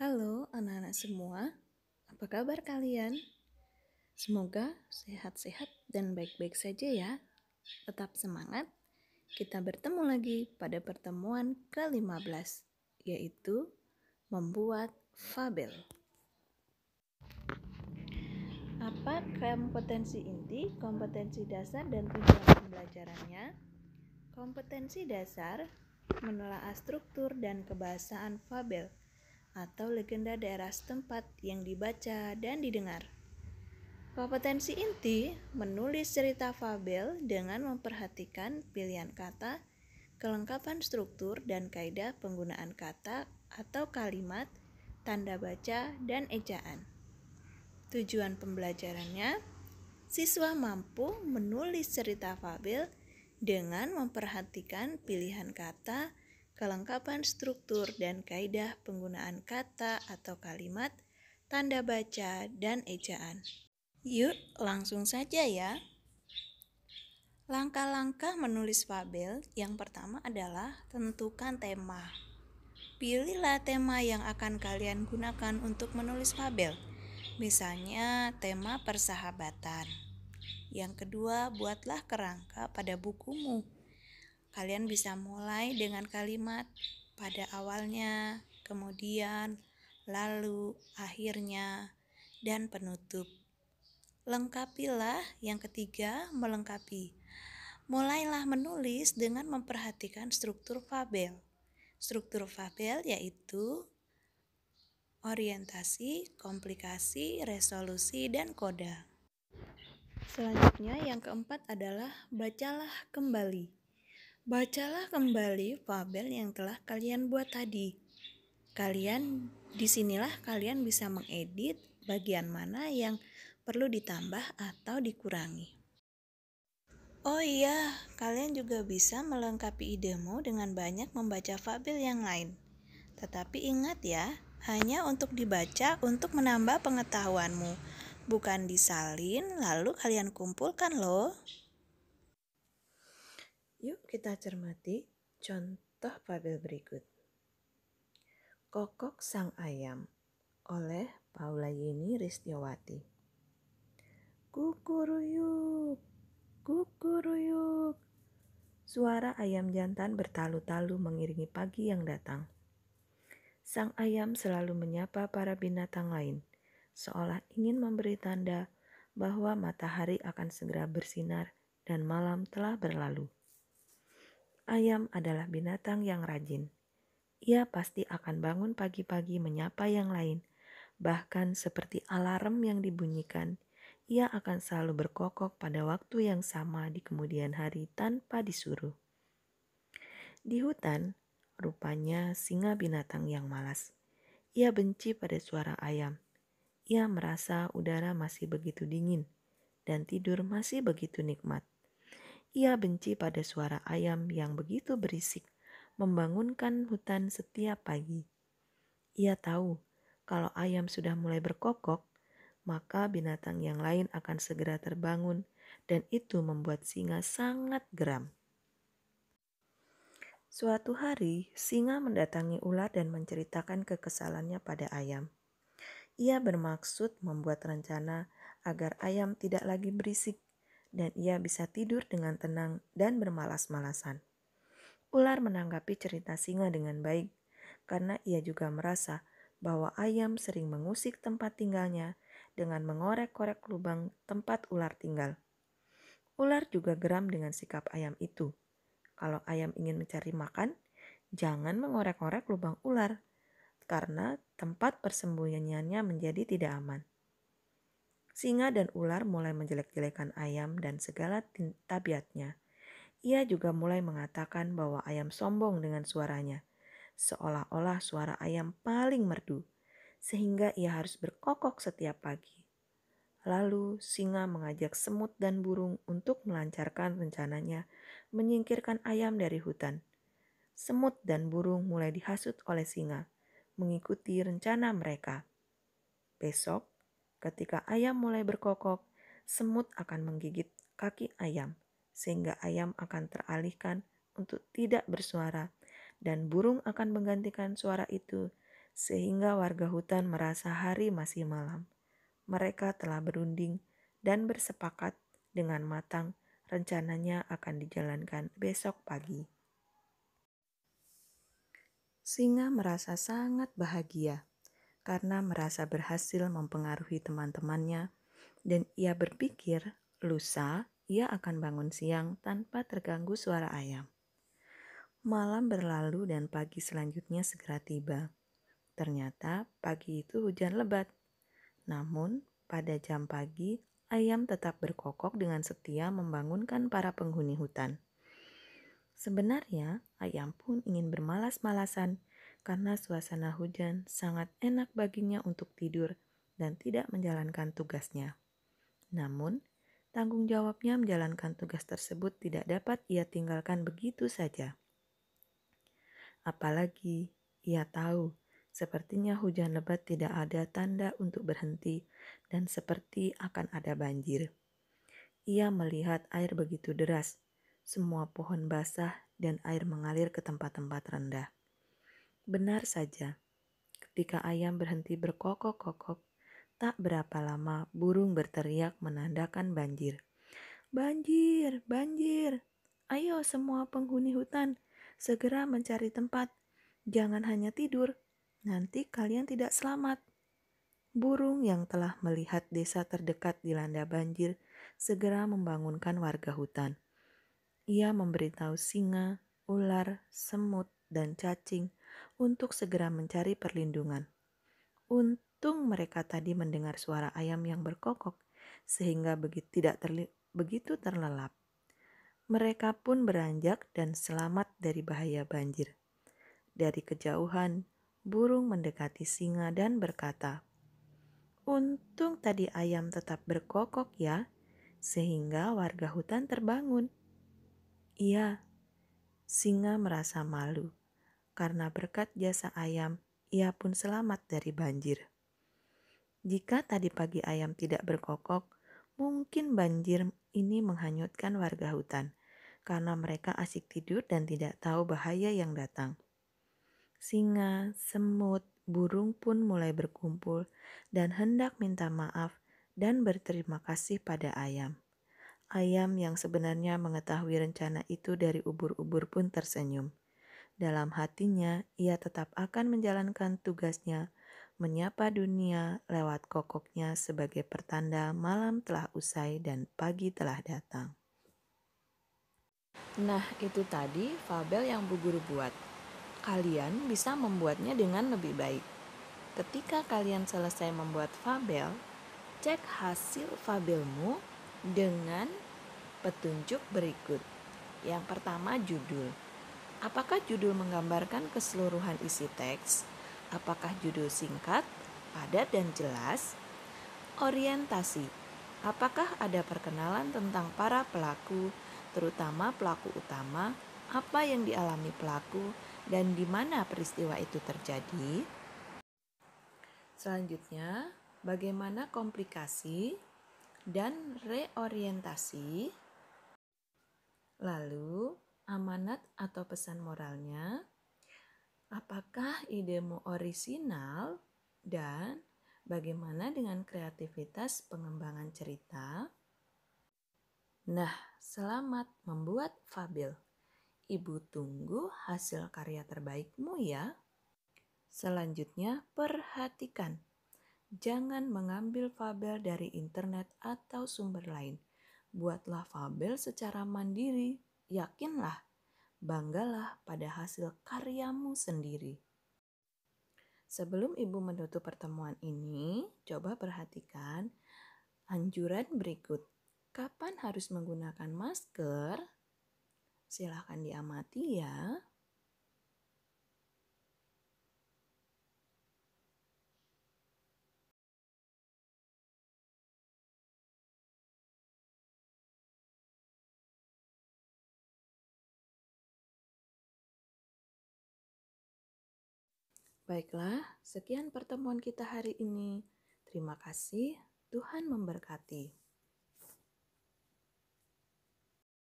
Halo anak-anak semua, apa kabar kalian? Semoga sehat-sehat dan baik-baik saja ya. Tetap semangat, kita bertemu lagi pada pertemuan ke-15, yaitu membuat fabel. Apa kompetensi inti, kompetensi dasar, dan tujuan pembelajarannya? Kompetensi dasar menelaah struktur dan kebahasaan fabel atau legenda daerah setempat yang dibaca dan didengar. Kompetensi inti menulis cerita fabel dengan memperhatikan pilihan kata, kelengkapan struktur dan kaidah penggunaan kata atau kalimat, tanda baca, dan ejaan. Tujuan pembelajarannya, siswa mampu menulis cerita fabel dengan memperhatikan pilihan kata, kelengkapan struktur dan kaidah penggunaan kata atau kalimat, tanda baca, dan ejaan. Yuk, langsung saja ya. Langkah-langkah menulis fabel yang pertama adalah tentukan tema. Pilihlah tema yang akan kalian gunakan untuk menulis fabel. Misalnya tema persahabatan. Yang kedua, buatlah kerangka pada bukumu. Kalian bisa mulai dengan kalimat pada awalnya, kemudian, lalu, akhirnya, dan penutup. Lengkapilah yang ketiga, melengkapi. Mulailah menulis dengan memperhatikan struktur fabel. Struktur fabel yaitu orientasi, komplikasi, resolusi, dan koda. Selanjutnya yang keempat adalah bacalah kembali. Bacalah kembali fabel yang telah kalian buat tadi. Disinilah kalian bisa mengedit bagian mana yang perlu ditambah atau dikurangi. Oh iya, kalian juga bisa melengkapi idemu dengan banyak membaca fabel yang lain. Tetapi ingat ya, hanya untuk dibaca untuk menambah pengetahuanmu, bukan disalin lalu kalian kumpulkan loh. Yuk kita cermati contoh fabel berikut. Kokok Sang Ayam oleh Paula Yeni Ristiawati. Kukuruyuk, kukuruyuk. Suara ayam jantan bertalu-talu mengiringi pagi yang datang. Sang ayam selalu menyapa para binatang lain, seolah ingin memberi tanda bahwa matahari akan segera bersinar dan malam telah berlalu. Ayam adalah binatang yang rajin. Ia pasti akan bangun pagi-pagi menyapa yang lain. Bahkan seperti alarm yang dibunyikan, ia akan selalu berkokok pada waktu yang sama di kemudian hari tanpa disuruh. Di hutan, rupanya singa binatang yang malas. Ia benci pada suara ayam. Ia merasa udara masih begitu dingin dan tidur masih begitu nikmat. Ia benci pada suara ayam yang begitu berisik, membangunkan hutan setiap pagi. Ia tahu kalau ayam sudah mulai berkokok, maka binatang yang lain akan segera terbangun dan itu membuat singa sangat geram. Suatu hari, singa mendatangi ular dan menceritakan kekesalannya pada ayam. Ia bermaksud membuat rencana agar ayam tidak lagi berisik dan ia bisa tidur dengan tenang dan bermalas-malasan. Ular menanggapi cerita singa dengan baik karena ia juga merasa bahwa ayam sering mengusik tempat tinggalnya dengan mengorek-korek lubang tempat ular tinggal. Ular juga geram dengan sikap ayam itu. Kalau ayam ingin mencari makan, jangan mengorek-korek lubang ular karena tempat persembunyiannya menjadi tidak aman. Singa dan ular mulai menjelek-jelekan ayam dan segala tabiatnya. Ia juga mulai mengatakan bahwa ayam sombong dengan suaranya, seolah-olah suara ayam paling merdu, sehingga ia harus berkokok setiap pagi. Lalu singa mengajak semut dan burung untuk melancarkan rencananya menyingkirkan ayam dari hutan. Semut dan burung mulai dihasut oleh singa, mengikuti rencana mereka. Besok, ketika ayam mulai berkokok, semut akan menggigit kaki ayam, sehingga ayam akan teralihkan untuk tidak bersuara, dan burung akan menggantikan suara itu sehingga warga hutan merasa hari masih malam. Mereka telah berunding dan bersepakat dengan matang rencananya akan dijalankan besok pagi. Singa merasa sangat bahagia karena merasa berhasil mempengaruhi teman-temannya dan ia berpikir lusa ia akan bangun siang tanpa terganggu suara ayam. Malam berlalu dan pagi selanjutnya segera tiba. Ternyata pagi itu hujan lebat. Namun pada jam pagi ayam tetap berkokok dengan setia membangunkan para penghuni hutan. Sebenarnya ayam pun ingin bermalas-malasan karena suasana hujan sangat enak baginya untuk tidur dan tidak menjalankan tugasnya. Namun, tanggung jawabnya menjalankan tugas tersebut tidak dapat ia tinggalkan begitu saja. Apalagi ia tahu sepertinya hujan lebat tidak ada tanda untuk berhenti dan seperti akan ada banjir. Ia melihat air begitu deras, semua pohon basah dan air mengalir ke tempat-tempat rendah. Benar saja, ketika ayam berhenti berkokok-kokok, tak berapa lama burung berteriak menandakan banjir. Banjir, banjir. Ayo semua penghuni hutan, segera mencari tempat. Jangan hanya tidur, nanti kalian tidak selamat. Burung yang telah melihat desa terdekat dilanda banjir segera membangunkan warga hutan. Ia memberitahu singa, ular, semut, dan cacing untuk segera mencari perlindungan. Untung mereka tadi mendengar suara ayam yang berkokok, sehingga begitu terlelap. Mereka pun beranjak dan selamat dari bahaya banjir. Dari kejauhan, burung mendekati singa dan berkata, "Untung tadi ayam tetap berkokok ya, sehingga warga hutan terbangun." Iya, singa merasa malu karena berkat jasa ayam, ia pun selamat dari banjir. Jika tadi pagi ayam tidak berkokok, mungkin banjir ini menghanyutkan warga hutan karena mereka asik tidur dan tidak tahu bahaya yang datang. Singa, semut, burung pun mulai berkumpul dan hendak minta maaf dan berterima kasih pada ayam. Ayam yang sebenarnya mengetahui rencana itu dari ubur-ubur pun tersenyum. Dalam hatinya, ia tetap akan menjalankan tugasnya, menyapa dunia lewat kokoknya sebagai pertanda malam telah usai dan pagi telah datang. Nah, itu tadi fabel yang Bu Guru buat. Kalian bisa membuatnya dengan lebih baik. Ketika kalian selesai membuat fabel, cek hasil fabelmu dengan petunjuk berikut. Yang pertama, judul. Apakah judul menggambarkan keseluruhan isi teks? Apakah judul singkat, padat dan jelas? Orientasi. Apakah ada perkenalan tentang para pelaku, terutama pelaku utama, apa yang dialami pelaku, dan di mana peristiwa itu terjadi? Selanjutnya, bagaimana komplikasi dan reorientasi? Lalu, amanat atau pesan moralnya? Apakah idemu orisinal? Dan bagaimana dengan kreativitas pengembangan cerita? Nah, selamat membuat fabel. Ibu tunggu hasil karya terbaikmu ya. Selanjutnya, perhatikan. Jangan mengambil fabel dari internet atau sumber lain. Buatlah fabel secara mandiri. Yakinlah, banggalah pada hasil karyamu sendiri. Sebelum Ibu menutup pertemuan ini, coba perhatikan anjuran berikut. Kapan harus menggunakan masker? Silakan diamati ya. Baiklah, sekian pertemuan kita hari ini. Terima kasih, Tuhan memberkati.